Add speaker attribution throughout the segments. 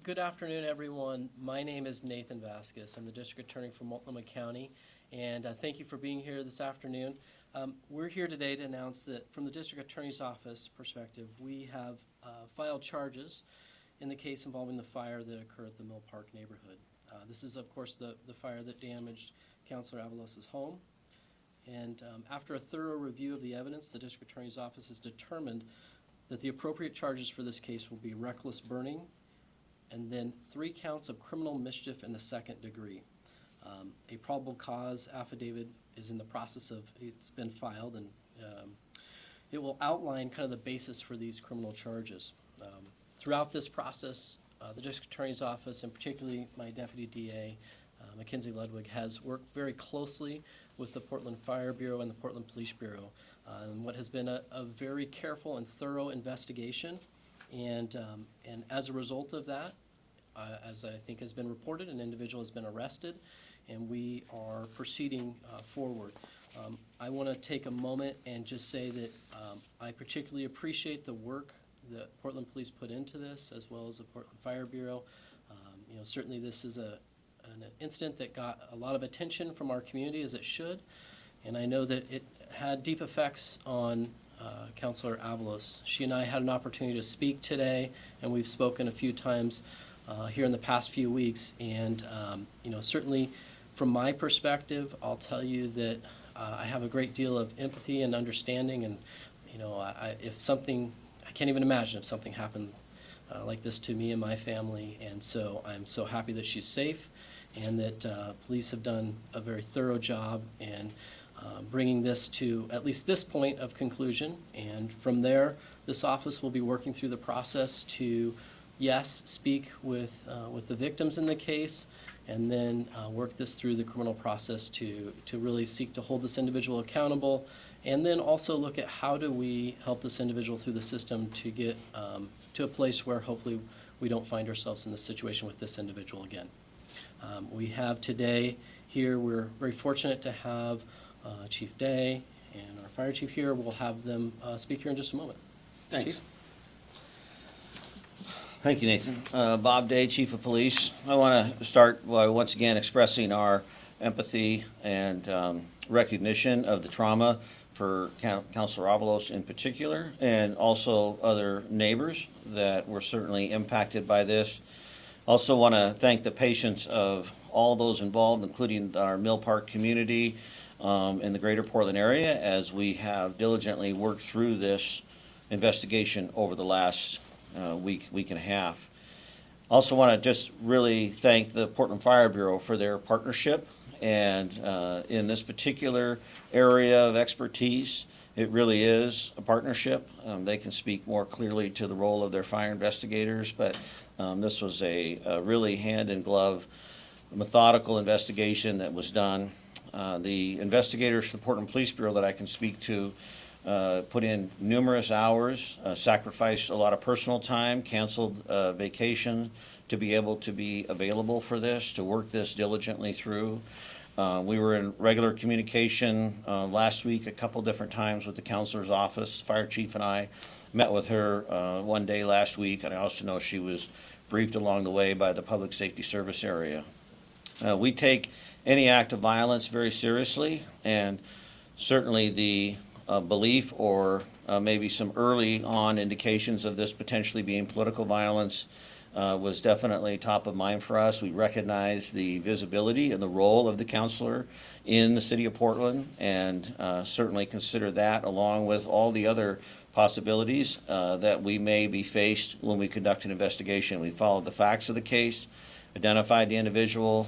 Speaker 1: Good afternoon, everyone. My name is Nathan Vasquez. I'm the District Attorney for Multnomah County, and thank you for being here this afternoon. We're here today to announce that from the District Attorney's Office perspective, we have filed charges in the case involving the fire that occurred at the Mill Park neighborhood. This is, of course, the fire that damaged Councilor Avalos' home. And after a thorough review of the evidence, the District Attorney's Office has determined that the appropriate charges for this case will be reckless burning, and then 3 counts of criminal mischief in the second degree. A probable cause affidavit is in the process of, it's been filed, and it will outline kind of the basis for these criminal charges. Throughout this process, the District Attorney's Office, and particularly my Deputy DA, Mackenzie Ludwig, has worked very closely with the Portland Fire Bureau and the Portland Police Bureau in what has been a very careful and thorough investigation. And as a result of that, as I think has been reported, an individual has been arrested, and we are proceeding forward. I want to take a moment and just say that I particularly appreciate the work that Portland Police put into this, as well as the Portland Fire Bureau. Certainly this is an incident that got a lot of attention from our community, as it should, and I know that it had deep effects on Councilor Avalos. She and I had an opportunity to speak today, and we've spoken a few times here in the past few weeks. And certainly from my perspective, I'll tell you that I have a great deal of empathy and understanding. And if something, I can't even imagine if something happened like this to me and my family. And so I'm so happy that she's safe, and that police have done a very thorough job in bringing this to at least this point of conclusion. And from there, this office will be working through the process to, yes, speak with the victims in the case, and then work this through the criminal process to really seek to hold this individual accountable, and then also look at how do we help this individual through the system to get to a place where hopefully we don't find ourselves in this situation with this individual again. We have today here, we're very fortunate to have Chief Day and our fire chief here. We'll have them speak here in just a moment.
Speaker 2: Thanks.
Speaker 1: Chief?
Speaker 2: Thank you, Nathan. Bob Day, Chief of Police. I want to start by once again expressing our empathy and recognition of the trauma for Councilor Avalos in particular, and also other neighbors that were certainly impacted by this. Also want to thank the patience of all those involved, including our Mill Park community in the greater Portland area, as we have diligently worked through this investigation over the last week and a half. Also want to just really thank the Portland Fire Bureau for their partnership, and in this particular area of expertise, it really is a partnership. They can speak more clearly to the role of their fire investigators, but this was a really hand-in-glove, methodical investigation that was done. The investigators for the Portland Police Bureau that I can speak to put in numerous hours, sacrificed a lot of personal time, canceled vacation to be able to be available for this, to work this diligently through. We were in regular communication last week a couple different times with the counselor's office. Fire chief and I met with her one day last week, and I also know she was briefed along the way by the public safety service area. We take any act of violence very seriously, and certainly the belief or maybe some early on indications of this potentially being political violence was definitely top of mind for us. We recognize the visibility and the role of the counselor in the city of Portland, and certainly consider that along with all the other possibilities that we may be faced when we conduct an investigation. We followed the facts of the case, identified the individual.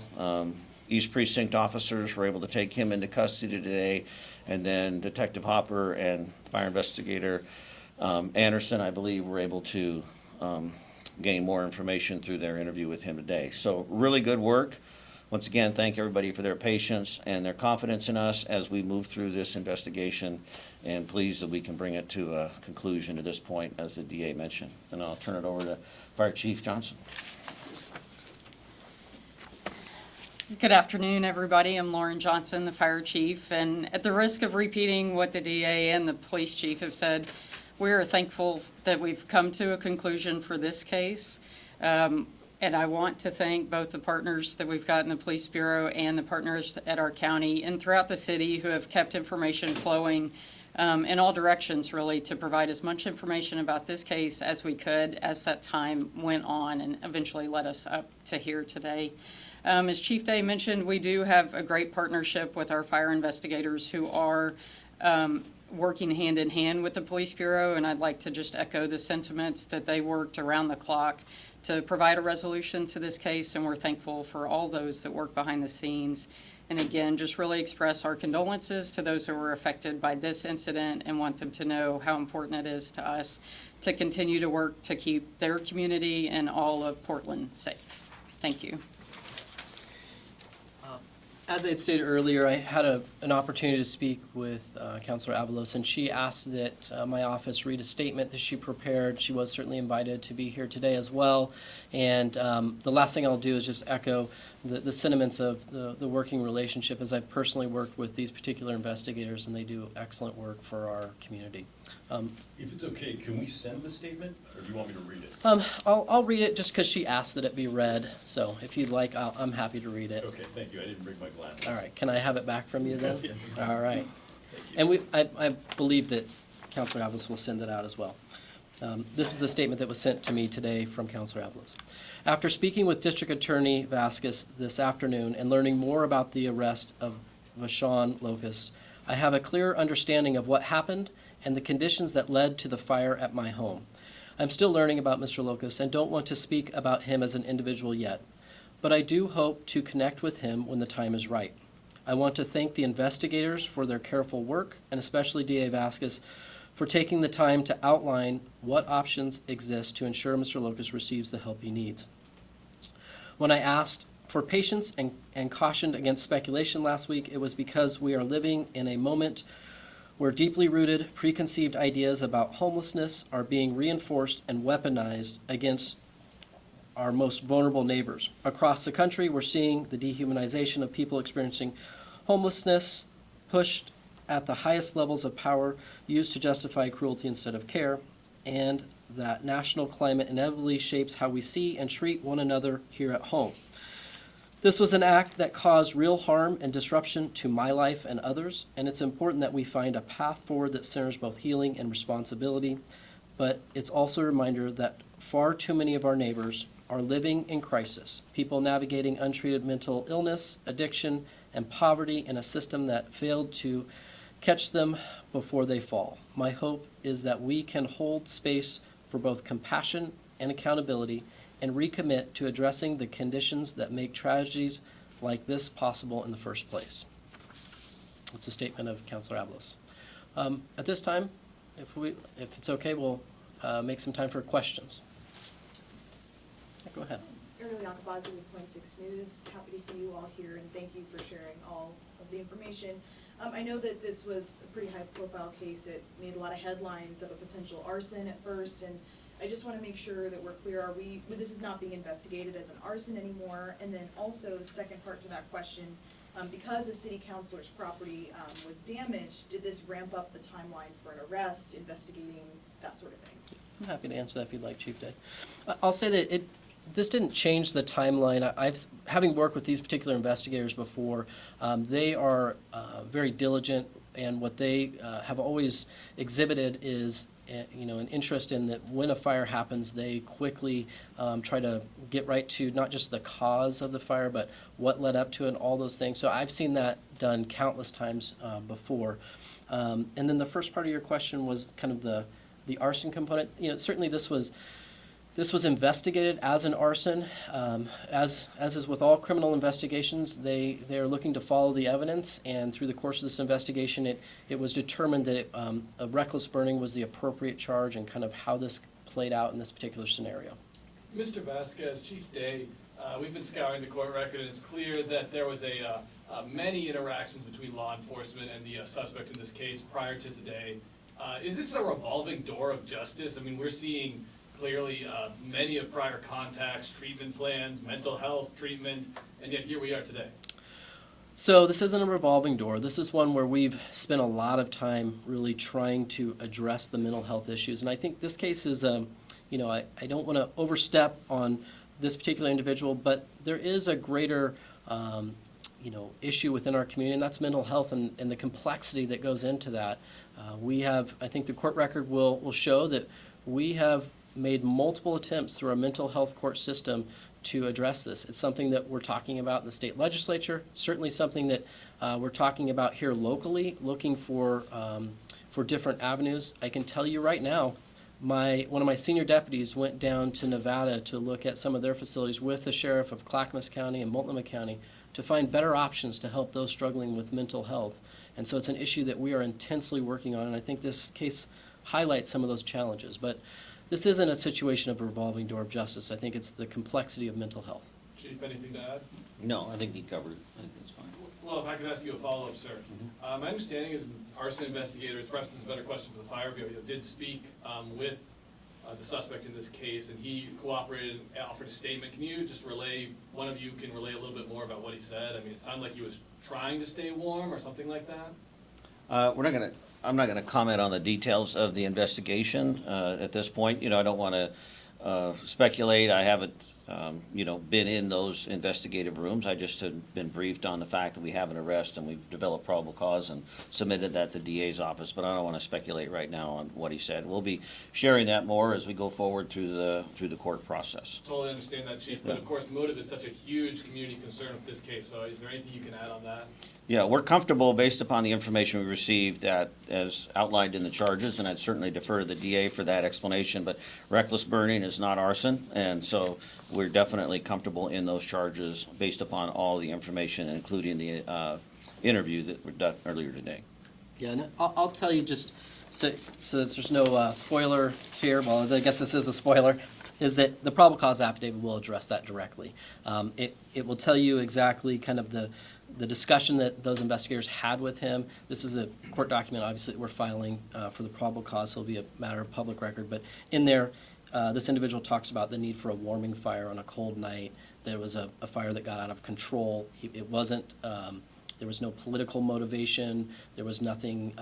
Speaker 2: East Precinct officers were able to take him into custody today, and then Detective Hopper and Fire Investigator Anderson, I believe, were able to gain more information through their interview with him today. So really good work. Once again, thank everybody for their patience and their confidence in us as we move through this investigation, and pleased that we can bring it to a conclusion at this point, as the DA mentioned. And I'll turn it over to Fire Chief Johnson.
Speaker 3: Good afternoon, everybody. I'm Lauren Johnson, the fire chief, and at the risk of repeating what the DA and the police chief have said, we are thankful that we've come to a conclusion for this case. And I want to thank both the partners that we've got in the Police Bureau and the partners at our county and throughout the city who have kept information flowing in all directions, really, to provide as much information about this case as we could as that time went on and eventually led us up to here today. As Chief Day mentioned, we do have a great partnership with our fire investigators who are working hand in hand with the Police Bureau, and I'd like to just echo the sentiments that they worked around the clock to provide a resolution to this case, and we're thankful for all those that work behind the scenes. And again, just really express our condolences to those who were affected by this incident and want them to know how important it is to us to continue to work to keep their community and all of Portland safe. Thank you.
Speaker 1: As I had stated earlier, I had an opportunity to speak with Councilor Avalos, and she asked that my office read a statement that she prepared. She was certainly invited to be here today as well. And the last thing I'll do is just echo the sentiments of the working relationship, as I've personally worked with these particular investigators, and they do excellent work for our community.
Speaker 4: If it's okay, can we send the statement, or do you want me to read it?
Speaker 1: I'll read it just because she asked that it be read. So if you'd like, I'm happy to read it.
Speaker 4: Okay, thank you. I didn't bring my glasses.
Speaker 1: All right, can I have it back from you then?
Speaker 4: Yes.
Speaker 1: All right.
Speaker 4: Thank you.
Speaker 1: And I believe that Councilor Avalos will send it out as well. This is the statement that was sent to me today from Councilor Avalos. After speaking with District Attorney Vasquez this afternoon and learning more about the arrest of Vasquez Locust, I have a clear understanding of what happened and the conditions that led to the fire at my home. I'm still learning about Mr. Locust and don't want to speak about him as an individual yet, but I do hope to connect with him when the time is right. I want to thank the investigators for their careful work, and especially DA Vasquez for taking the time to outline what options exist to ensure Mr. Locust receives the help he needs. When I asked for patience and cautioned against speculation last week, it was because we are living in a moment where deeply rooted, preconceived ideas about homelessness are being reinforced and weaponized against our most vulnerable neighbors. Across the country, we're seeing the dehumanization of people experiencing homelessness pushed at the highest levels of power used to justify cruelty instead of care, and that national climate inevitably shapes how we see and treat one another here at home. This was an act that caused real harm and disruption to my life and others, and it's important that we find a path forward that centers both healing and responsibility, but it's also a reminder that far too many of our neighbors are living in crisis, people navigating untreated mental illness, addiction, and poverty in a system that failed to catch them before they fall. My hope is that we can hold space for both compassion and accountability and recommit to addressing the conditions that make tragedies like this possible in the first place. It's a statement of Councilor Avalos. At this time, if it's okay, we'll make some time for questions. Go ahead.
Speaker 5: Ariel Yakabazi with Point 6 News. Happy to see you all here, and thank you for sharing all of the information. I know that this was a pretty high-profile case. It made a lot of headlines of a potential arson at first, and I just want to make sure that we're clear. This is not being investigated as an arson anymore? And then also, the second part to that question, because a city councilor's property was damaged, did this ramp up the timeline for an arrest, investigating, that sort of thing?
Speaker 1: I'm happy to answer that if you'd like, Chief Day. I'll say that this didn't change the timeline. Having worked with these particular investigators before, they are very diligent, and what they have always exhibited is an interest in that when a fire happens, they quickly try to get right to not just the cause of the fire, but what led up to it and all those things. So I've seen that done countless times before. And then the first part of your question was kind of the arson component. Certainly this was investigated as an arson. As is with all criminal investigations, they are looking to follow the evidence, and through the course of this investigation, it was determined that a reckless burning was the appropriate charge, and kind of how this played out in this particular scenario.
Speaker 6: Mr. Vasquez, Chief Day, we've been scouring the court record, and it's clear that there was many interactions between law enforcement and the suspect in this case prior to today. Is this a revolving door of justice? I mean, we're seeing clearly many of prior contacts, treatment plans, mental health treatment, and yet here we are today.
Speaker 1: So this isn't a revolving door. This is one where we've spent a lot of time really trying to address the mental health issues. And I think this case is, I don't want to overstep on this particular individual, but there is a greater issue within our community, and that's mental health and the complexity that goes into that. We have, I think the court record will show that we have made multiple attempts through our mental health court system to address this. It's something that we're talking about in the state legislature, certainly something that we're talking about here locally, looking for different avenues. I can tell you right now, one of my senior deputies went down to Nevada to look at some of their facilities with the sheriff of Clackamas County and Multnomah County to find better options to help those struggling with mental health. And so it's an issue that we are intensely working on, and I think this case highlights some of those challenges. But this isn't a situation of a revolving door of justice. I think it's the complexity of mental health.
Speaker 6: Chief, anything to add?
Speaker 2: No, I think he covered it. I think that's fine.
Speaker 6: Well, if I could ask you a follow-up, sir. My understanding is arson investigators, perhaps this is a better question for the fire bureau, did speak with the suspect in this case, and he cooperated and offered a statement. Can you just one of you can relay a little bit more about what he said? I mean, it sounded like he was trying to stay warm or something like that?
Speaker 2: I'm not gonna comment on the details of the investigation, at this point. I don't wanna, speculate. I haven't, been in those investigative rooms. I just had been briefed on the fact that we have an arrest and we've developed probable cause and submitted that to the DA's office, but I don't wanna speculate right now on what he said. We'll be sharing that more as we go forward through the court process.
Speaker 6: Totally understand that, Chief, but of course, motive is such a huge community concern with this case, so is there anything you can add on that?
Speaker 2: Yeah, we're comfortable, based upon the information we received, that as outlined in the charges, and I'd certainly defer to the DA for that explanation, but reckless burning is not arson, and so we're definitely comfortable in those charges based upon all the information, including the interview that was done earlier today.
Speaker 1: Yeah, and I'll tell you just so that there's no spoilers here. Well, I guess this is a spoiler. Is that the probable cause affidavit will address that directly. It will tell you exactly kind of the discussion that those investigators had with him. This is a court document, obviously, that we're filing for the probable cause, so it'll be a matter of public record. But in there, this individual talks about the need for a warming fire on a cold night. There was a fire that got out of control. It wasn't, there was no political motivation. There was nothing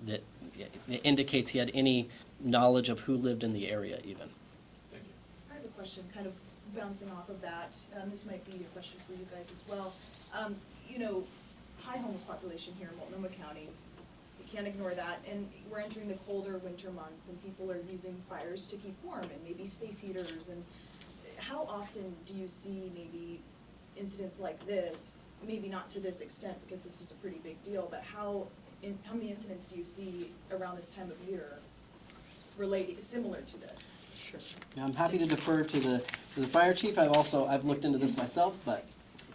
Speaker 1: that indicates he had any knowledge of who lived in the area even.
Speaker 6: Thank you.
Speaker 5: I have a question kind of bouncing off of that. This might be a question for you guys as well. High homeless population here in Multnomah County. We can't ignore that. And we're entering the colder winter months, and people are using fires to keep warm and maybe space heaters. And how often do you see maybe incidents like this? Maybe not to this extent because this was a pretty big deal, but how many incidents do you see around this time of year similar to this?
Speaker 1: Sure. I'm happy to defer to the fire chief. I've looked into this myself, but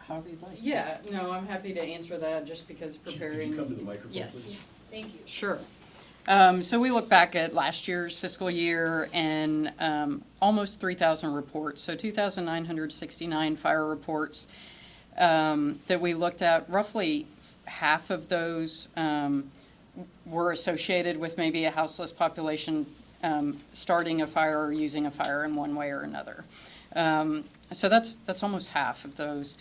Speaker 1: however you'd like.
Speaker 3: Yeah, no, I'm happy to answer that just because
Speaker 4: Chief,
Speaker 3: preparing.
Speaker 4: could you come to the microphone,
Speaker 3: Yes.
Speaker 4: please?
Speaker 5: Thank you.
Speaker 3: Sure. So we look back at last year's fiscal year and almost 3,000 reports, so 2,969 fire reports that we looked at. Roughly half of those were associated with maybe a houseless population starting a fire or using a fire in one way or another. So that's almost half of those.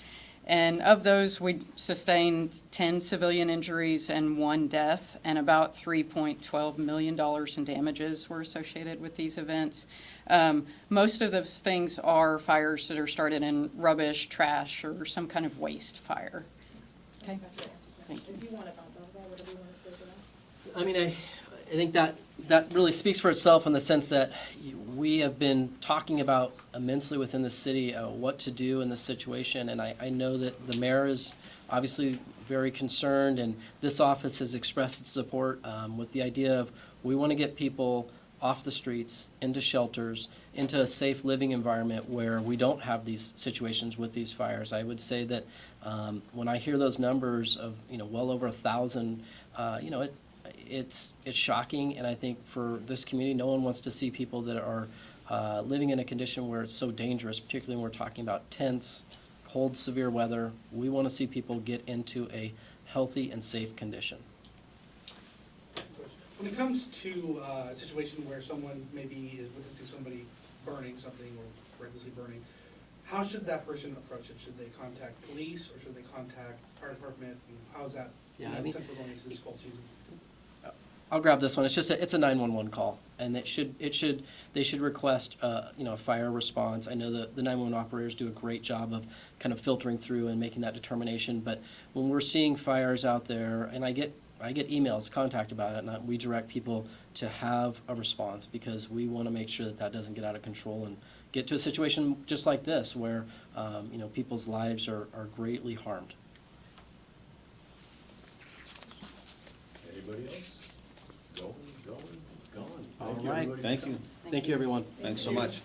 Speaker 3: And of those, we sustained 10 civilian injuries and 1 death, and about $3.12 million in damages were associated with these events. Most of those things are fires that are started in rubbish, trash, or some kind of waste fire. Okay. Thank you.
Speaker 5: If you want to bounce off of that, whatever you want to say to that.
Speaker 1: I mean, I think that really speaks for itself in the sense that we have been talking about immensely within the city what to do in this situation, and I know that the mayor is obviously very concerned, and this office has expressed its support with the idea of we want to get people off the streets, into shelters, into a safe living environment where we don't have these situations with these fires. I would say that when I hear those numbers of well over 1,000, it's shocking, and I think for this community, no one wants to see people that are living in a condition where it's so dangerous, particularly when we're talking about tents, cold, severe weather. We want to see people get into a healthy and safe condition.
Speaker 7: When it comes to a situation where someone maybe is witnessing somebody burning something or recklessly burning, how should that person approach it? Should they contact police or should they contact fire department? And how's that?
Speaker 1: Yeah, I mean,
Speaker 7: since we're going into this cold season?
Speaker 1: I'll grab this one. It's just, it's a 911 call, and they should request, you know, a fire response. I know the 911 operators do a great job of kind of filtering through and making that determination, but when we're seeing fires out there, and I get emails, contact about it, and we direct people to have a response, because we want to make sure that that doesn't get out of control and get to a situation just like this, where, you know, people's lives are greatly harmed.
Speaker 4: Anybody else? Going, gone.
Speaker 1: All
Speaker 4: Thank you,
Speaker 1: right.
Speaker 4: everybody.
Speaker 2: Thank you.
Speaker 1: Thank you, everyone.
Speaker 2: Thanks so much.